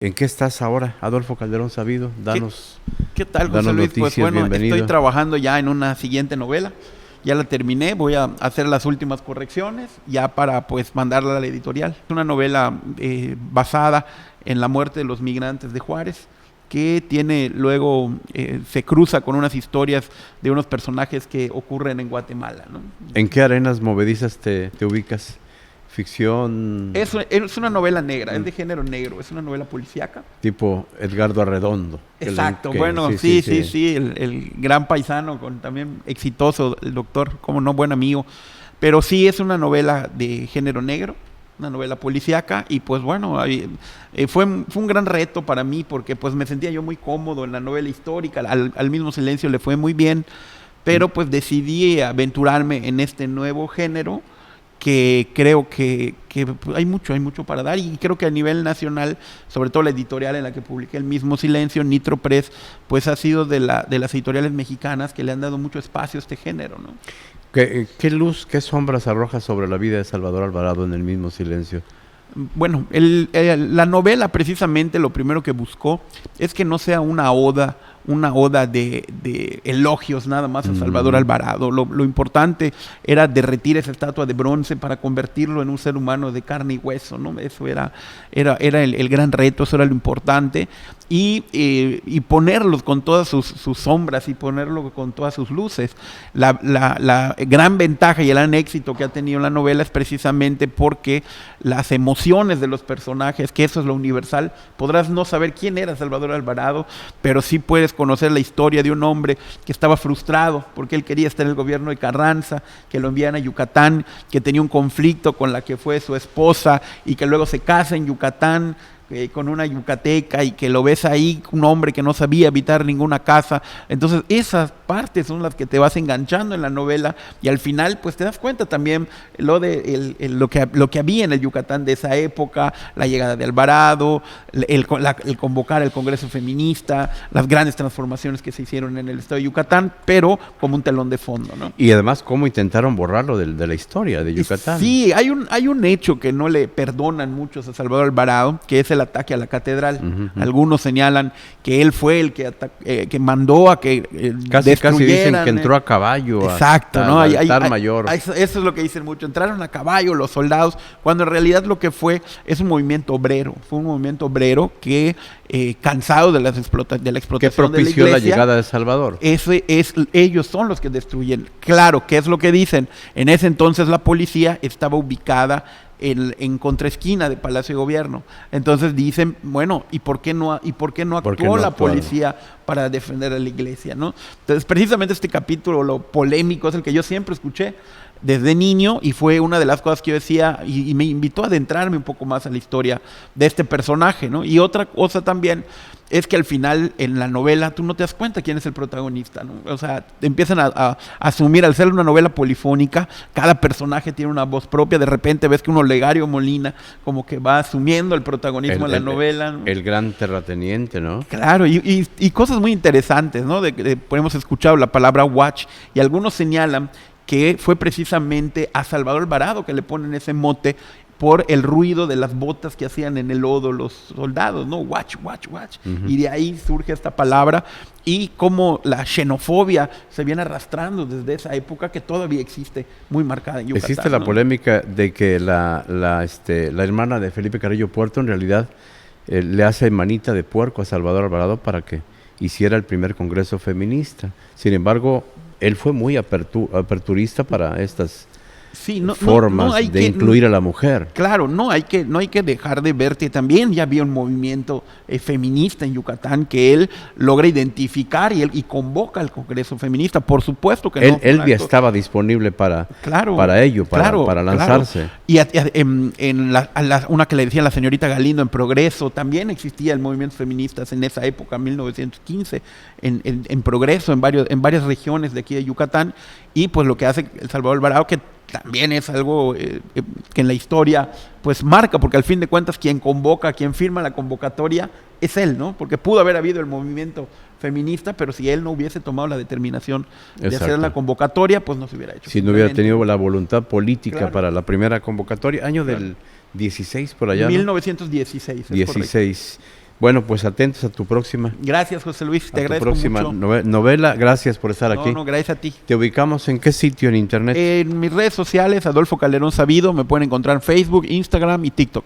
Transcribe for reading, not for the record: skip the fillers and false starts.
¿En qué estás ahora, Adolfo Calderón Sabido? ¿Qué tal, José danos Luis? noticias, Pues bueno, bienvenido. estoy trabajando ya en una siguiente novela. Ya la terminé, voy a hacer las últimas correcciones ya para pues mandarla a la editorial. Es una novela basada en la muerte de los migrantes de Juárez, que tiene luego se cruza con unas historias de unos personajes que ocurren en Guatemala, ¿no? ¿En qué arenas movedizas te ubicas? ¿Ficción Es una novela negra, es de género negro, es una novela policíaca. tipo Edgardo Arredondo? Exacto, bueno, sí, el gran paisano, también exitoso, el doctor, como no, buen amigo. Pero sí es una novela de género negro, una novela policíaca, y pues bueno, fue un gran reto para mí, porque pues me sentía yo muy cómodo en la novela histórica, al mismo Silencio le fue muy bien, pero pues decidí aventurarme en este nuevo género, que creo que hay mucho para dar, y creo que a nivel nacional, sobre todo la editorial en la que publiqué El mismo Silencio, Nitro Press, pues ha sido de las editoriales mexicanas que le han dado mucho espacio a este género, ¿no? ¿Qué luz, qué sombras arroja sobre la vida de Salvador Alvarado en El mismo Silencio? Bueno, la novela precisamente lo primero que buscó es que no sea una oda de elogios nada más a Salvador Alvarado. Lo importante era derretir esa estatua de bronce para convertirlo en un ser humano de carne y hueso, ¿no? Eso era el gran reto, eso era lo importante. Y ponerlos con todas sus sombras y ponerlo con todas sus luces. La gran ventaja y el gran éxito que ha tenido la novela es precisamente porque las emociones de los personajes, que eso es lo universal. Podrás no saber quién era Salvador Alvarado, pero sí puedes conocer la historia de un hombre que estaba frustrado porque él quería estar en el gobierno de Carranza, que lo envían a Yucatán, que tenía un conflicto con la que fue su esposa y que luego se casa en Yucatán con una yucateca, y que lo ves ahí, un hombre que no sabía habitar ninguna casa. Entonces esas partes son las que te vas enganchando en la novela, y al final pues te das cuenta también lo que había en el Yucatán de esa época, la llegada de Alvarado, el convocar el Congreso Feminista, las grandes transformaciones que se hicieron en el estado de Yucatán, pero como un telón de fondo, ¿no? Y además cómo intentaron borrarlo de la historia de Yucatán. Sí, hay un hecho que no le perdonan muchos a Salvador Alvarado, que es el ataque a la catedral. Algunos señalan que él fue el que mandó a que casi dicen que entró a caballo. Exacto, ¿no? Al altar mayor. Eso es lo que dicen mucho. Entraron a caballo los soldados, cuando en realidad lo que fue es un movimiento obrero. Fue un movimiento obrero que, cansado de la explotación de la propició iglesia, la llegada de Salvador. Ellos son los que destruyen. Claro, ¿qué es lo que dicen? En ese entonces la policía estaba ubicada en contraesquina de Palacio de Gobierno. Entonces dicen, bueno, ¿y por qué no actuó la policía para defender a la iglesia, ¿no? Entonces, precisamente este capítulo, lo polémico, es el que yo siempre escuché desde niño, y fue una de las cosas que yo decía, y me invitó a adentrarme un poco más a la historia de este personaje, ¿no? Y otra cosa también es que al final en la novela tú no te das cuenta quién es el protagonista, ¿no? O sea, empiezan a asumir, al ser una novela polifónica, cada personaje tiene una voz propia. De repente ves que un Olegario Molina como que va asumiendo el protagonismo de la novela, ¿no? El gran terrateniente, ¿no? Claro, y cosas muy interesantes, ¿no? Hemos escuchado la palabra watch, y algunos señalan que fue precisamente a Salvador Alvarado que le ponen ese mote por el ruido de las botas que hacían en el lodo los soldados, ¿no? Watch, watch, watch. Y de ahí surge esta palabra, y cómo la xenofobia se viene arrastrando desde esa época, que todavía existe muy marcada en Yucatán. Existe la polémica de que la hermana de Felipe Carrillo Puerto en realidad le hace manita de puerco a Salvador Alvarado para que hiciera el primer congreso feminista. Sin embargo, él fue muy aperturista para estas formas de incluir a la mujer. Claro, no hay que dejar de ver que también ya había un movimiento feminista en Yucatán, que él logra identificar y convoca al Congreso Feminista. Por supuesto que él ya estaba disponible para ello, para lanzarse. Claro. Y una que le decía la señorita Galindo, en Progreso, también existía el movimiento feministas en esa época, 1915, en Progreso, en varias regiones de aquí de Yucatán. Y pues lo que hace El Salvador Alvarado, que también es algo que en la historia pues marca, porque al fin de cuentas quien convoca, quien firma la convocatoria es él, ¿no? Porque pudo haber habido el movimiento feminista, pero si él no hubiese tomado la determinación de hacer la convocatoria, pues no se hubiera hecho. Si no hubiera tenido la voluntad política para la primera convocatoria, año del 16 por allá, 1916. ¿no? 16. Bueno, pues atentos a tu próxima, Gracias, José Luis, te a tu agradezco próxima mucho. novela. Gracias por estar aquí. No, gracias a ti. ¿Te ubicamos en qué sitio en internet? En mis redes sociales, Adolfo Calderón Sabido, me pueden encontrar en Facebook, Instagram y TikTok.